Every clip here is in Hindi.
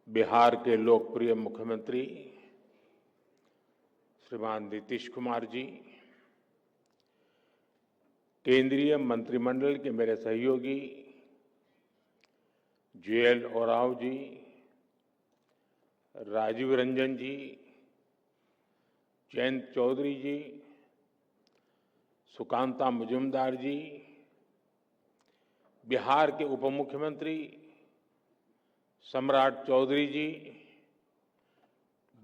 बिहार के लोकप्रिय मुख्यमंत्री श्रीमान नीतीश कुमार जी, केंद्रीय मंत्रिमंडल के मेरे सहयोगी JL ओरांव जी, राजीव रंजन जी, जयंत चौधरी जी, सुकांता मुजुमदार जी, बिहार के उप मुख्यमंत्री सम्राट चौधरी जी,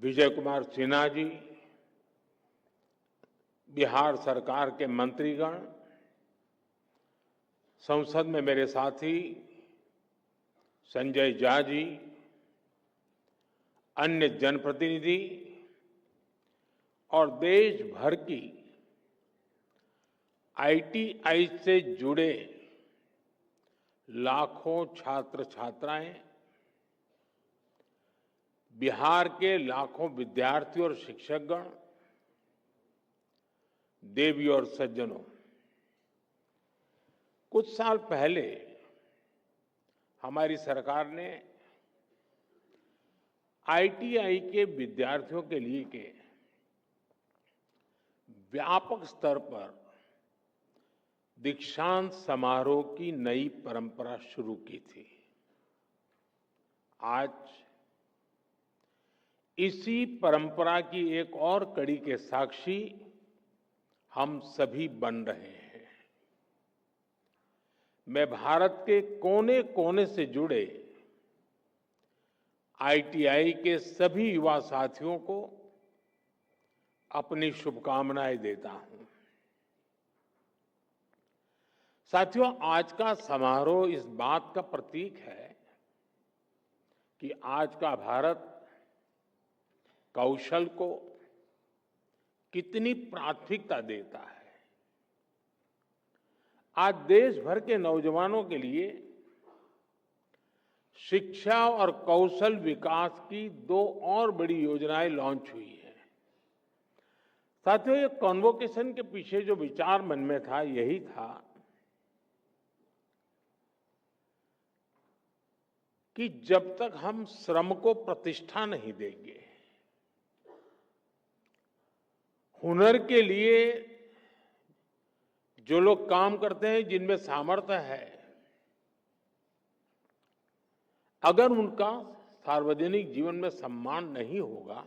विजय कुमार सिन्हा जी, बिहार सरकार के मंत्रीगण, संसद में मेरे साथी संजय झा जी, अन्य जनप्रतिनिधि और देश भर की ITI से जुड़े लाखों छात्र छात्राएं, बिहार के लाखों विद्यार्थी और शिक्षकगण, देवी और सज्जनों, कुछ साल पहले हमारी सरकार ने ITI के विद्यार्थियों के लिए के व्यापक स्तर पर दीक्षांत समारोह की नई परंपरा शुरू की थी। आज इसी परंपरा की एक और कड़ी के साक्षी हम सभी बन रहे हैं। मैं भारत के कोने कोने से जुड़े ITI के सभी युवा साथियों को अपनी शुभकामनाएं देता हूं। साथियों, आज का समारोह इस बात का प्रतीक है कि आज का भारत कौशल को कितनी प्राथमिकता देता है। आज देश भर के नौजवानों के लिए शिक्षा और कौशल विकास की दो और बड़ी योजनाएं लॉन्च हुई हैं। साथियों, ये कॉन्वोकेशन के पीछे जो विचार मन में था यही था कि जब तक हम श्रम को प्रतिष्ठा नहीं देंगे, हुनर के लिए जो लोग काम करते हैं, जिनमें सामर्थ्य है, अगर उनका सार्वजनिक जीवन में सम्मान नहीं होगा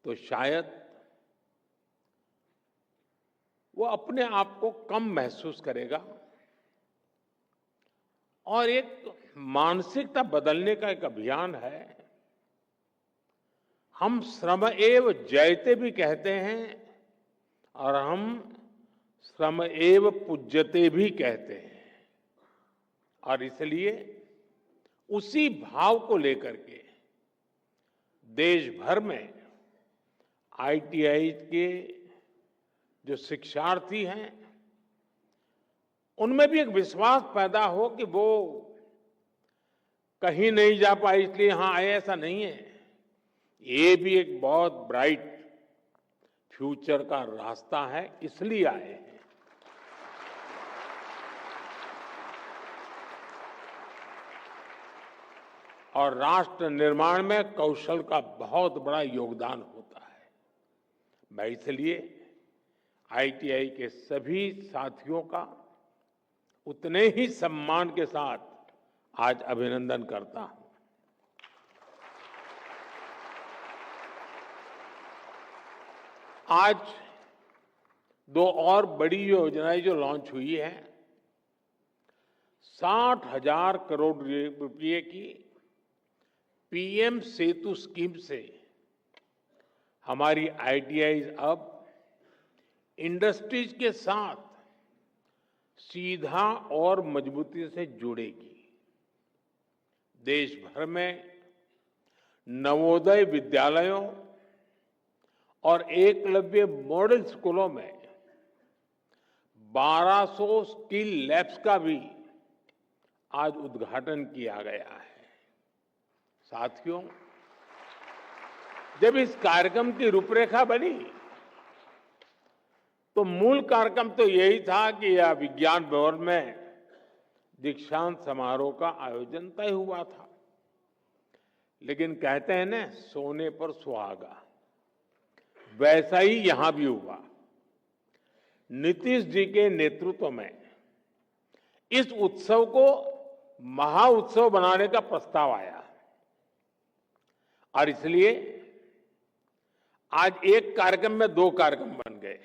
तो शायद वो अपने आप को कम महसूस करेगा और एक मानसिकता बदलने का एक अभियान है। हम श्रम एव जयते भी कहते हैं और हम श्रम एव पूज्यते भी कहते हैं, और इसलिए उसी भाव को लेकर के देश भर में ITI के जो शिक्षार्थी हैं उनमें भी एक विश्वास पैदा हो कि वो कहीं नहीं जा पाए इसलिए यहां आए, ऐसा नहीं है। ये भी एक बहुत ब्राइट फ्यूचर का रास्ता है, इसलिए आए हैं। और राष्ट्र निर्माण में कौशल का बहुत बड़ा योगदान होता है। मैं इसलिए ITI के सभी साथियों का उतने ही सम्मान के साथ आज अभिनंदन करता हूं। आज दो और बड़ी योजनाएं जो लॉन्च हुई है, 60,000 करोड़ रुपए की PM सेतु स्कीम से हमारी ITI अब इंडस्ट्रीज के साथ सीधा और मजबूती से जुड़ेगी। देश भर में नवोदय विद्यालयों और एकलव्य मॉडल स्कूलों में 1200 स्किल लैब्स का भी आज उद्घाटन किया गया है। साथियों, जब इस कार्यक्रम की रूपरेखा बनी तो मूल कार्यक्रम तो यही था कि यह विज्ञान भवन में दीक्षांत समारोह का आयोजन तय हुआ था। लेकिन कहते हैं ना, सोने पर सुहागा, वैसा ही यहां भी हुआ। नीतीश जी के नेतृत्व में इस उत्सव को महाउत्सव बनाने का प्रस्ताव आया और इसलिए आज एक कार्यक्रम में दो कार्यक्रम बन गए।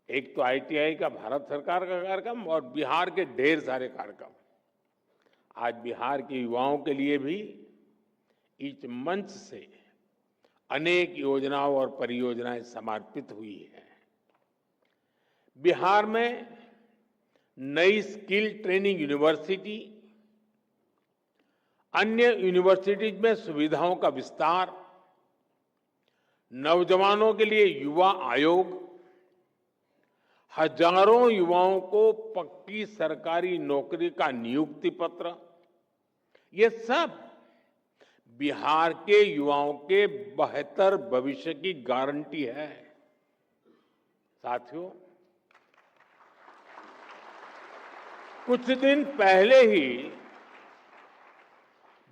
एक तो आईटीआई का भारत सरकार का कार्यक्रम और बिहार के ढेर सारे कार्यक्रम। आज बिहार के युवाओं के लिए भी इस मंच से अनेक योजनाओं और परियोजनाएं समर्पित हुई हैं। बिहार में नई स्किल ट्रेनिंग यूनिवर्सिटी, अन्य यूनिवर्सिटीज में सुविधाओं का विस्तार, नौजवानों के लिए युवा आयोग, हजारों युवाओं को पक्की सरकारी नौकरी का नियुक्ति पत्र, ये सब बिहार के युवाओं के बेहतर भविष्य की गारंटी है। साथियों, कुछ दिन पहले ही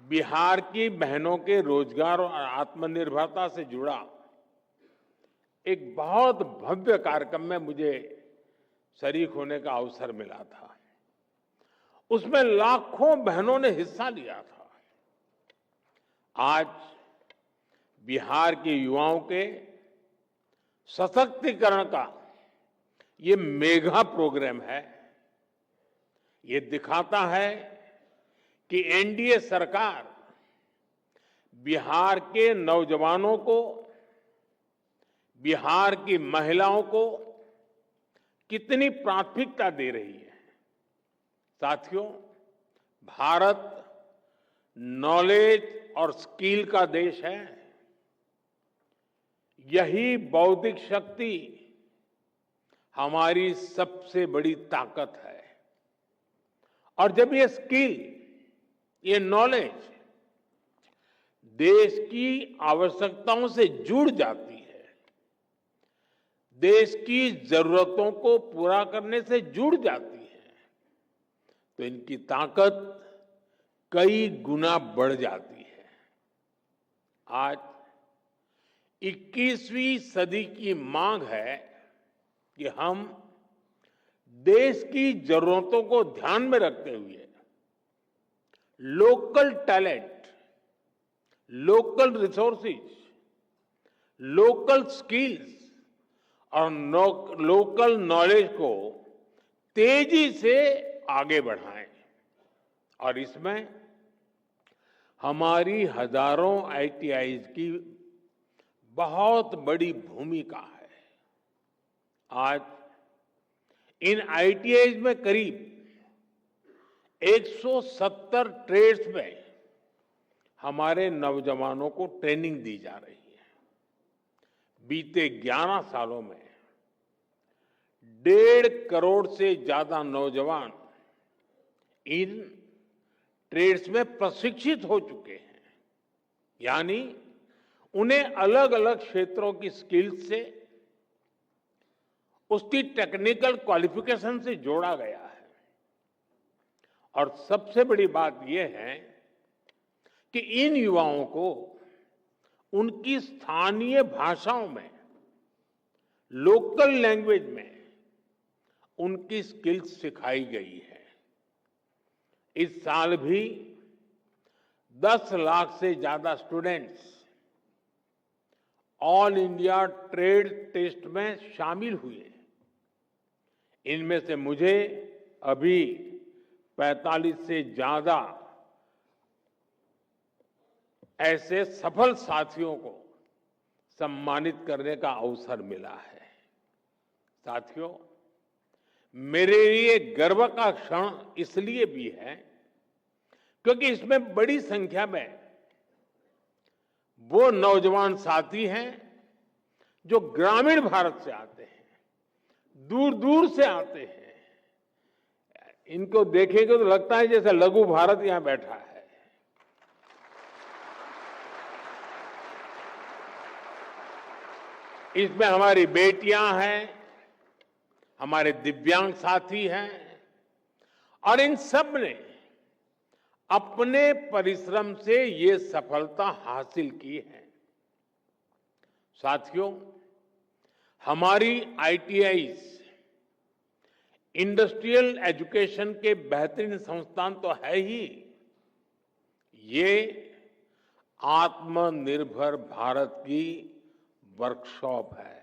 बिहार की बहनों के रोजगार और आत्मनिर्भरता से जुड़ा एक बहुत भव्य कार्यक्रम में मुझे शरीक होने का अवसर मिला था। उसमें लाखों बहनों ने हिस्सा लिया था। आज बिहार के युवाओं के सशक्तिकरण का ये मेगा प्रोग्राम है। ये दिखाता है कि एनडीए सरकार बिहार के नौजवानों को, बिहार की महिलाओं को कितनी प्राथमिकता दे रही है। साथियों, भारत नॉलेज और स्किल का देश है। यही बौद्धिक शक्ति हमारी सबसे बड़ी ताकत है। और जब ये स्किल, ये नॉलेज देश की आवश्यकताओं से जुड़ जाती है, देश की जरूरतों को पूरा करने से जुड़ जाती है, तो इनकी ताकत कई गुना बढ़ जाती है। आज 21वीं सदी की मांग है कि हम देश की जरूरतों को ध्यान में रखते हुए local talent, local resources, local skills और लोकल नॉलेज को तेजी से आगे बढ़ाएं। और इसमें हमारी हजारों आईटीआईज की बहुत बड़ी भूमिका है। आज इन आईटीआईज में करीब 170 ट्रेड्स में हमारे नौजवानों को ट्रेनिंग दी जा रही है। बीते 11 सालों में 1.5 करोड़ से ज्यादा नौजवान इन ट्रेड्स में प्रशिक्षित हो चुके हैं। यानी उन्हें अलग अलग क्षेत्रों की स्किल्स से, उसकी टेक्निकल क्वालिफिकेशन से जोड़ा गया है। और सबसे बड़ी बात यह है कि इन युवाओं को उनकी स्थानीय भाषाओं में, लोकल लैंग्वेज में उनकी स्किल्स सिखाई गई है। इस साल भी 10 लाख से ज्यादा students All India Trade Test में शामिल हुए। इनमें से मुझे अभी 45 से ज्यादा ऐसे सफल साथियों को सम्मानित करने का अवसर मिला है। साथियों, मेरे लिए गर्व का क्षण इसलिए भी है क्योंकि इसमें बड़ी संख्या में वो नौजवान साथी हैं जो ग्रामीण भारत से आते हैं, दूर दूर से आते हैं। इनको देखेंगे तो लगता है जैसे लघु भारत यहां बैठा है। इसमें हमारी बेटियां हैं, हमारे दिव्यांग साथी हैं और इन सब ने अपने परिश्रम से ये सफलता हासिल की है। साथियों, हमारी आईटीआईज इंडस्ट्रियल एजुकेशन के बेहतरीन संस्थान तो है ही, ये आत्मनिर्भर भारत की वर्कशॉप है।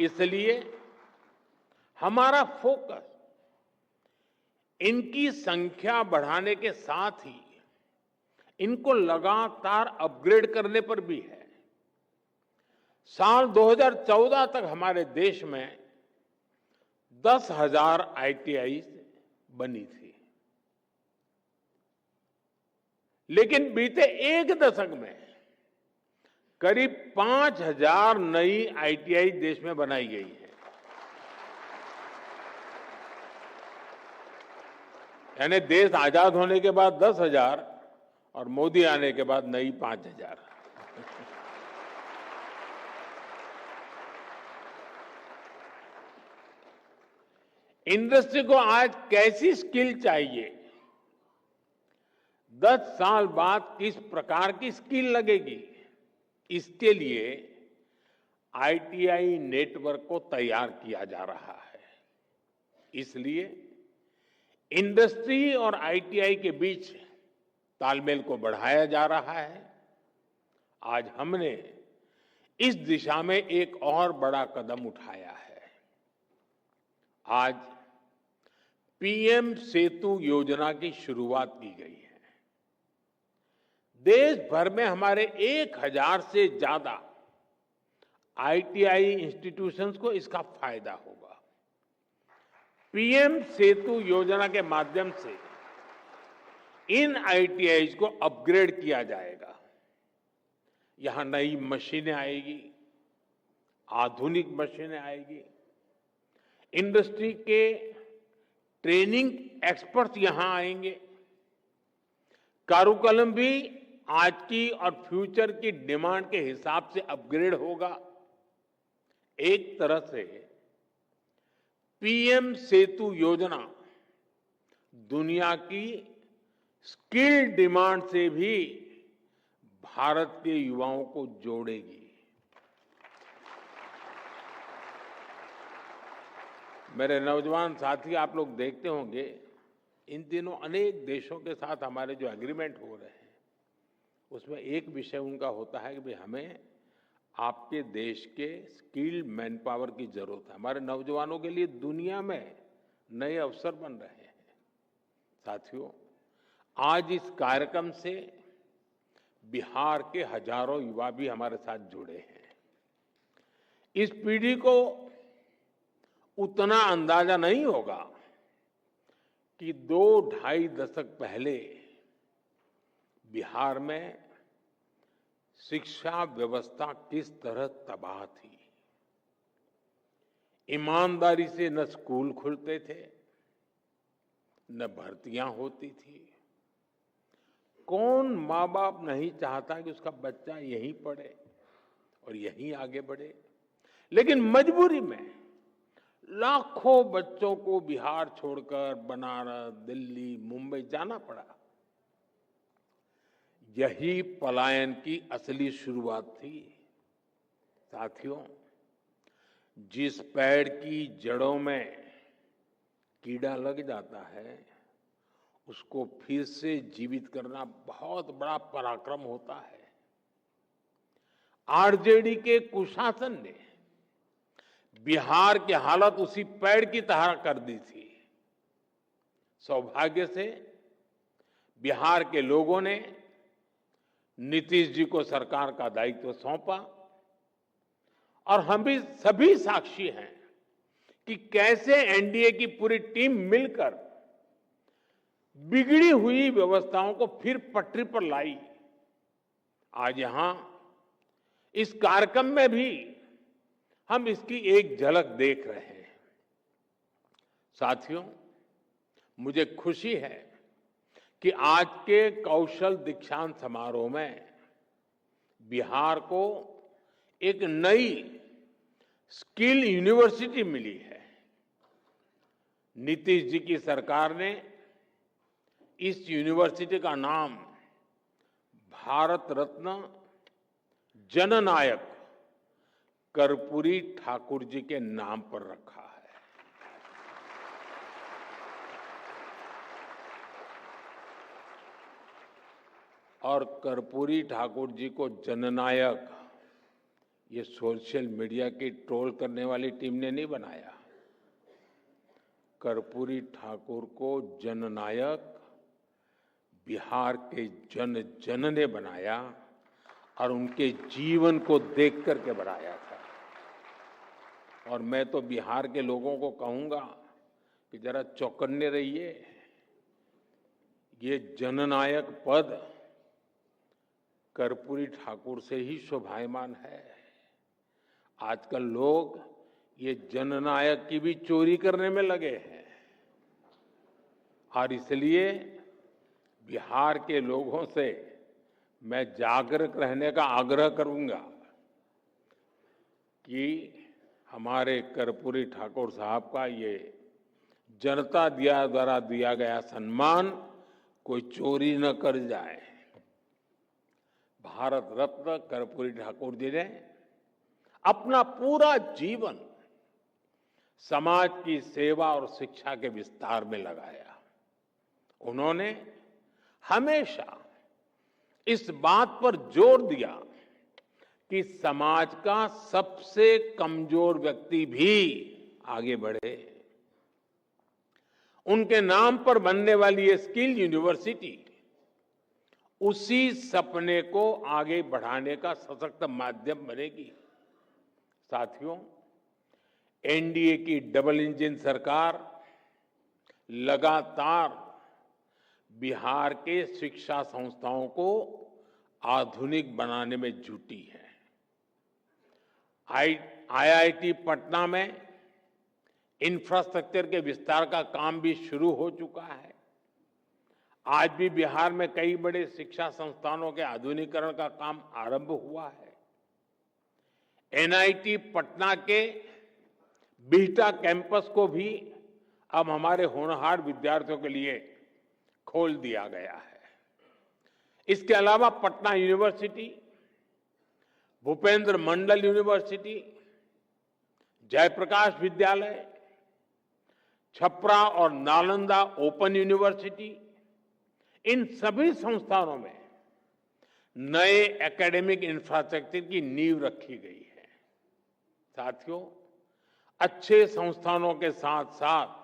इसलिए हमारा फोकस इनकी संख्या बढ़ाने के साथ ही इनको लगातार अपग्रेड करने पर भी है। साल 2014 तक हमारे देश में 10,000 आईटीआई बनी थी, लेकिन बीते एक दशक में करीब 5,000 नई आईटीआई देश में बनाई गई है। यानी देश आजाद होने के बाद 10,000 और मोदी आने के बाद नई 5,000। इंडस्ट्री को आज कैसी स्किल चाहिए, 10 साल बाद किस प्रकार की स्किल लगेगी, इसके लिए आईटीआई नेटवर्क को तैयार किया जा रहा है। इसलिए इंडस्ट्री और आईटीआई के बीच तालमेल को बढ़ाया जा रहा है। आज हमने इस दिशा में एक और बड़ा कदम उठाया है। आज पीएम सेतु योजना की शुरुआत की गई है। देश भर में हमारे 1,000 से ज्यादा आईटीआई इंस्टीट्यूशंस को इसका फायदा होगा। पीएम सेतु योजना के माध्यम से इन आईटीआई को अपग्रेड किया जाएगा। यहां नई मशीनें आएगी, आधुनिक मशीनें आएगी, इंडस्ट्री के ट्रेनिंग एक्सपर्ट्स यहां आएंगे। कारुकलम भी आज की और फ्यूचर की डिमांड के हिसाब से अपग्रेड होगा। एक तरह से पीएम सेतु योजना दुनिया की स्किल डिमांड से भी भारत के युवाओं को जोड़ेगी। मेरे नौजवान साथी, आप लोग देखते होंगे इन दिनों अनेक देशों के साथ हमारे जो एग्रीमेंट हो रहे हैं, उसमें एक विषय उनका होता है कि भाई हमें आपके देश के स्किल्ड मैन पावर की जरूरत है। हमारे नौजवानों के लिए दुनिया में नए अवसर बन रहे हैं। साथियों, आज इस कार्यक्रम से बिहार के हजारों युवा भी हमारे साथ जुड़े हैं। इस पीढ़ी को उतना अंदाजा नहीं होगा कि 2-2.5 दशक पहले बिहार में शिक्षा व्यवस्था किस तरह तबाह थी। ईमानदारी से न स्कूल खुलते थे, न भर्तियां होती थी। कौन माँ बाप नहीं चाहता कि उसका बच्चा यहीं पढ़े और यहीं आगे बढ़े, लेकिन मजबूरी में लाखों बच्चों को बिहार छोड़कर बनारस, दिल्ली, मुंबई जाना पड़ा। यही पलायन की असली शुरुआत थी। साथियों, जिस पेड़ की जड़ों में कीड़ा लग जाता है, उसको फिर से जीवित करना बहुत बड़ा पराक्रम होता है। आरजेडी के कुशासन ने बिहार की हालत उसी पेड़ की तरह कर दी थी। सौभाग्य से बिहार के लोगों ने नीतीश जी को सरकार का दायित्व सौंपा और हम भी सभी साक्षी हैं कि कैसे एनडीए की पूरी टीम मिलकर बिगड़ी हुई व्यवस्थाओं को फिर पटरी पर लाई। आज यहां इस कार्यक्रम में भी हम इसकी एक झलक देख रहे हैं। साथियों, मुझे खुशी है कि आज के कौशल दीक्षांत समारोह में बिहार को एक नई स्किल यूनिवर्सिटी मिली है। नीतीश जी की सरकार ने इस यूनिवर्सिटी का नाम भारत रत्न जननायक कर्पूरी ठाकुर जी के नाम पर रखा है। और कर्पूरी ठाकुर जी को जननायक ये सोशल मीडिया की ट्रोल करने वाली टीम ने नहीं बनाया। कर्पूरी ठाकुर को जननायक बिहार के जन जन ने बनाया और उनके जीवन को देख करके बनाया था। और मैं तो बिहार के लोगों को कहूंगा कि जरा चौकन्ने रहिए। ये जननायक पद कर्पूरी ठाकुर से ही शोभायमान है। आजकल लोग ये जननायक की भी चोरी करने में लगे हैं और इसलिए बिहार के लोगों से मैं जागरूक रहने का आग्रह करूंगा कि हमारे कर्पूरी ठाकुर साहब का ये जनता द्वारा दिया गया सम्मान कोई चोरी न कर जाए। भारत रत्न कर्पूरी ठाकुर जी ने अपना पूरा जीवन समाज की सेवा और शिक्षा के विस्तार में लगाया। उन्होंने हमेशा इस बात पर जोर दिया कि समाज का सबसे कमजोर व्यक्ति भी आगे बढ़े। उनके नाम पर बनने वाली ये स्किल यूनिवर्सिटी उसी सपने को आगे बढ़ाने का सशक्त माध्यम बनेगी। साथियों, एनडीए की डबल इंजन सरकार लगातार बिहार के शिक्षा संस्थाओं को आधुनिक बनाने में जुटी है। आईआईटी पटना में इंफ्रास्ट्रक्चर के विस्तार का काम भी शुरू हो चुका है। आज भी बिहार में कई बड़े शिक्षा संस्थानों के आधुनिकीकरण का काम आरंभ हुआ है। एनआईटी पटना के बिहटा कैंपस को भी अब हमारे होनहार विद्यार्थियों के लिए खोल दिया गया है। इसके अलावा पटना यूनिवर्सिटी, भूपेंद्र मंडल यूनिवर्सिटी, जयप्रकाश विद्यालय, छपरा और नालंदा ओपन यूनिवर्सिटी, इन सभी संस्थानों में नए एकेडमिक इंफ्रास्ट्रक्चर की नींव रखी गई है। साथियों, अच्छे संस्थानों के साथ साथ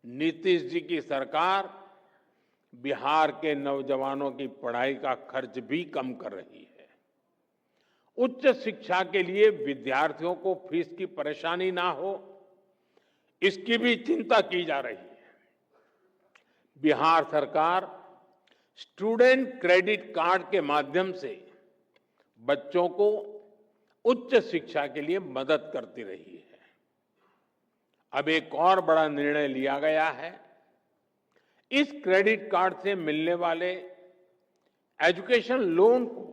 नीतीश जी की सरकार बिहार के नौजवानों की पढ़ाई का खर्च भी कम कर रही है। उच्च शिक्षा के लिए विद्यार्थियों को फीस की परेशानी ना हो, इसकी भी चिंता की जा रही है। बिहार सरकार स्टूडेंट क्रेडिट कार्ड के माध्यम से बच्चों को उच्च शिक्षा के लिए मदद करती रही है। अब एक और बड़ा निर्णय लिया गया है। इस क्रेडिट कार्ड से मिलने वाले एजुकेशन लोन को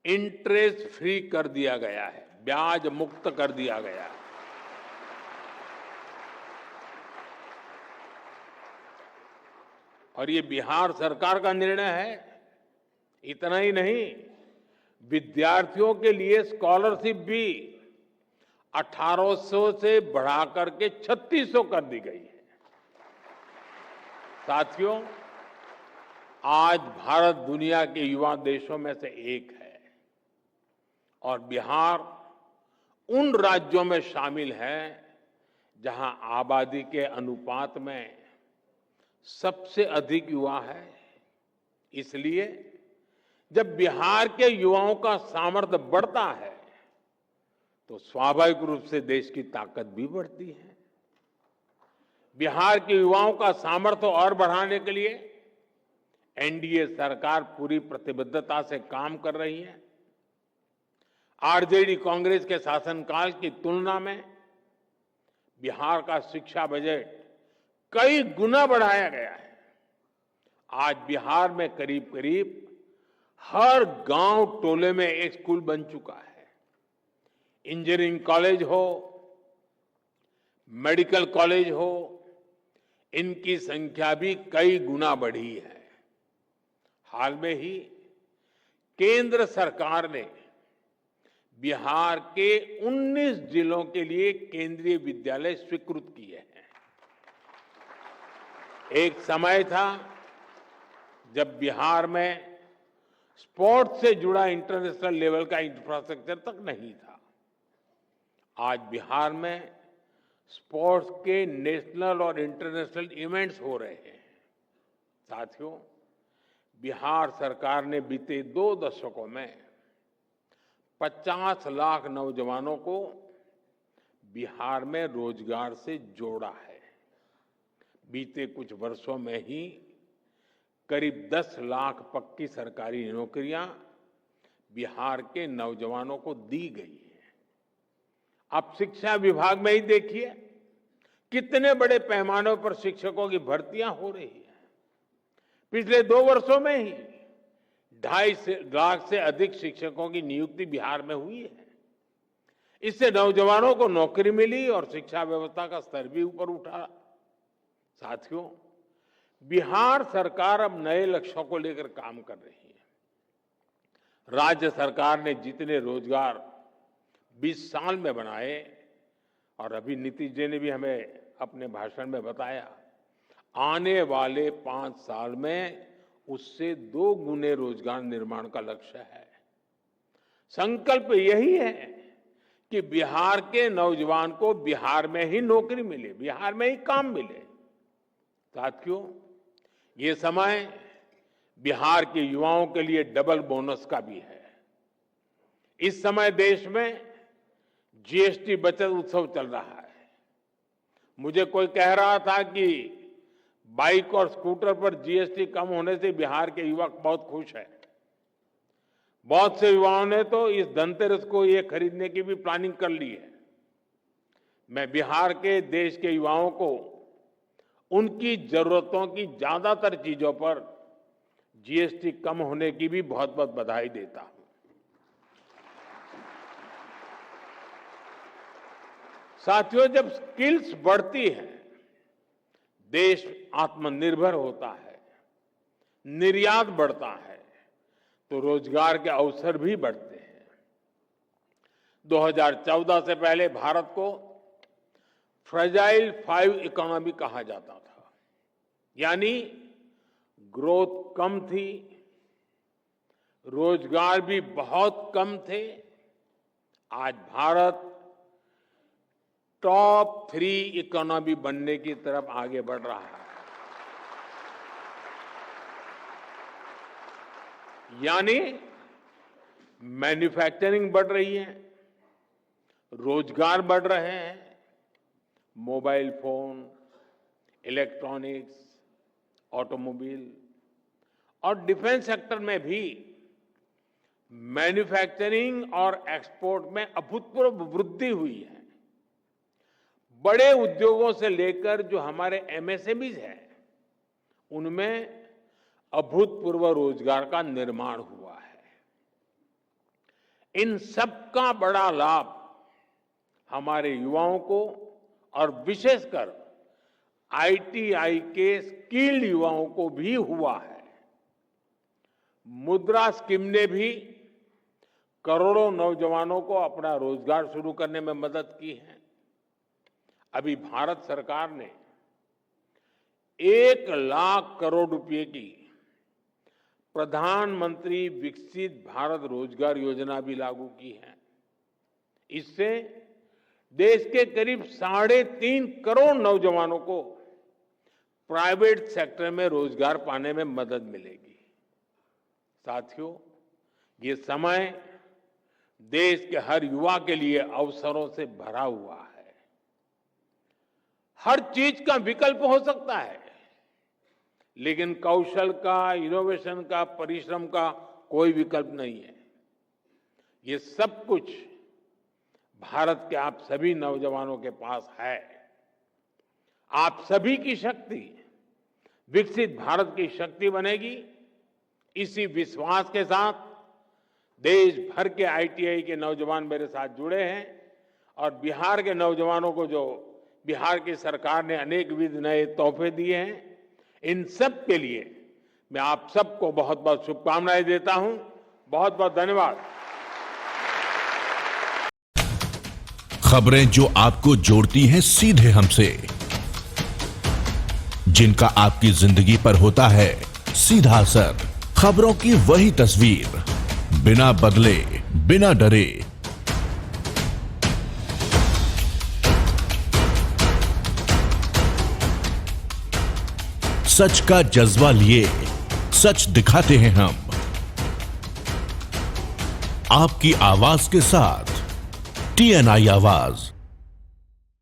इंटरेस्ट फ्री कर दिया गया है, ब्याज मुक्त कर दिया गया है। और ये बिहार सरकार का निर्णय है। इतना ही नहीं, विद्यार्थियों के लिए स्कॉलरशिप भी 1800 से बढ़ाकर के 3600 कर दी गई है। साथियों, आज भारत दुनिया के युवा देशों में से एक है और बिहार उन राज्यों में शामिल है जहां आबादी के अनुपात में सबसे अधिक युवा है। इसलिए जब बिहार के युवाओं का सामर्थ्य बढ़ता है तो स्वाभाविक रूप से देश की ताकत भी बढ़ती है। बिहार के युवाओं का सामर्थ्य और बढ़ाने के लिए एनडीए सरकार पूरी प्रतिबद्धता से काम कर रही है। आरजेडी कांग्रेस के शासनकाल की तुलना में बिहार का शिक्षा बजट कई गुना बढ़ाया गया है। आज बिहार में करीब करीब हर गांव टोले में एक स्कूल बन चुका है। इंजीनियरिंग कॉलेज हो, मेडिकल कॉलेज हो, इनकी संख्या भी कई गुना बढ़ी है। हाल में ही केंद्र सरकार ने बिहार के 19 जिलों के लिए केंद्रीय विद्यालय स्वीकृत किए हैं। एक समय था जब बिहार में स्पोर्ट्स से जुड़ा इंटरनेशनल लेवल का इंफ्रास्ट्रक्चर तक नहीं था। आज बिहार में स्पोर्ट्स के नेशनल और इंटरनेशनल इवेंट्स हो रहे हैं। साथियों, बिहार सरकार ने बीते 2 दशकों में 50 लाख नौजवानों को बिहार में रोजगार से जोड़ा है। बीते कुछ वर्षों में ही करीब 10 लाख पक्की सरकारी नौकरियां बिहार के नौजवानों को दी गई है। आप शिक्षा विभाग में ही देखिए कितने बड़े पैमाने पर शिक्षकों की भर्तियां हो रही है। पिछले 2 वर्षों में ही 2.5 लाख से अधिक शिक्षकों की नियुक्ति बिहार में हुई है। इससे नौजवानों को नौकरी मिली और शिक्षा व्यवस्था का स्तर भी ऊपर उठा। साथियों, बिहार सरकार अब नए लक्ष्यों को लेकर काम कर रही है। राज्य सरकार ने जितने रोजगार 20 साल में बनाए, और अभी नीतीश जी ने भी हमें अपने भाषण में बताया, आने वाले 5 साल में उससे 2 गुने रोजगार निर्माण का लक्ष्य है। संकल्प यही है कि बिहार के नौजवान को बिहार में ही नौकरी मिले, बिहार में ही काम मिले। साथियों, ये समय बिहार के युवाओं के लिए डबल बोनस का भी है। इस समय देश में जीएसटी बचत उत्सव चल रहा है। मुझे कोई कह रहा था कि बाइक और स्कूटर पर जीएसटी कम होने से बिहार के युवा बहुत खुश हैं। बहुत से युवाओं ने तो इस धनतेरस को ये खरीदने की भी प्लानिंग कर ली है। मैं बिहार के देश के युवाओं को उनकी जरूरतों की ज्यादातर चीजों पर जीएसटी कम होने की भी बहुत बहुत बधाई देता हूं। साथियों, जब स्किल्स बढ़ती हैं, देश आत्मनिर्भर होता है, निर्यात बढ़ता है, तो रोजगार के अवसर भी बढ़ते हैं। 2014 से पहले भारत को फ्रेजाइल 5 इकोनॉमी कहा जाता था, यानी ग्रोथ कम थी, रोजगार भी बहुत कम थे। आज भारत टॉप 3 इकोनॉमी बनने की तरफ आगे बढ़ रहा है। यानी मैन्युफैक्चरिंग बढ़ रही है, रोजगार बढ़ रहे हैं, मोबाइल फोन, इलेक्ट्रॉनिक्स, ऑटोमोबाइल और डिफेंस सेक्टर में भी मैन्युफैक्चरिंग और एक्सपोर्ट में अभूतपूर्व वृद्धि हुई है। बड़े उद्योगों से लेकर जो हमारे एमएसएमईज हैं, उनमें अभूतपूर्व रोजगार का निर्माण हुआ है। इन सबका बड़ा लाभ हमारे युवाओं को और विशेषकर आईटीआई के स्किल्ड युवाओं को भी हुआ है। मुद्रा स्कीम ने भी करोड़ों नौजवानों को अपना रोजगार शुरू करने में मदद की है। अभी भारत सरकार ने 1 लाख करोड़ रुपए की प्रधानमंत्री विकसित भारत रोजगार योजना भी लागू की है। इससे देश के करीब 3.5 करोड़ नौजवानों को प्राइवेट सेक्टर में रोजगार पाने में मदद मिलेगी। साथियों, ये समय देश के हर युवा के लिए अवसरों से भरा हुआ है। हर चीज का विकल्प हो सकता है, लेकिन कौशल का, इनोवेशन का, परिश्रम का कोई विकल्प नहीं है। ये सब कुछ भारत के आप सभी नौजवानों के पास है। आप सभी की शक्ति विकसित भारत की शक्ति बनेगी। इसी विश्वास के साथ देश भर के आईटीआई के नौजवान मेरे साथ जुड़े हैं और बिहार के नौजवानों को जो बिहार की सरकार ने अनेक विध नए तोहफे दिए हैं। इन सब के लिए मैं आप सबको बहुत बहुत शुभकामनाएं देता हूं। बहुत बहुत धन्यवाद। खबरें जो आपको जोड़ती हैं सीधे हमसे, जिनका आपकी जिंदगी पर होता है सीधा असर। खबरों की वही तस्वीर, बिना बदले, बिना डरे। सच का जज्बा लिए सच दिखाते हैं हम, आपकी आवाज के साथ। TNI आवाज।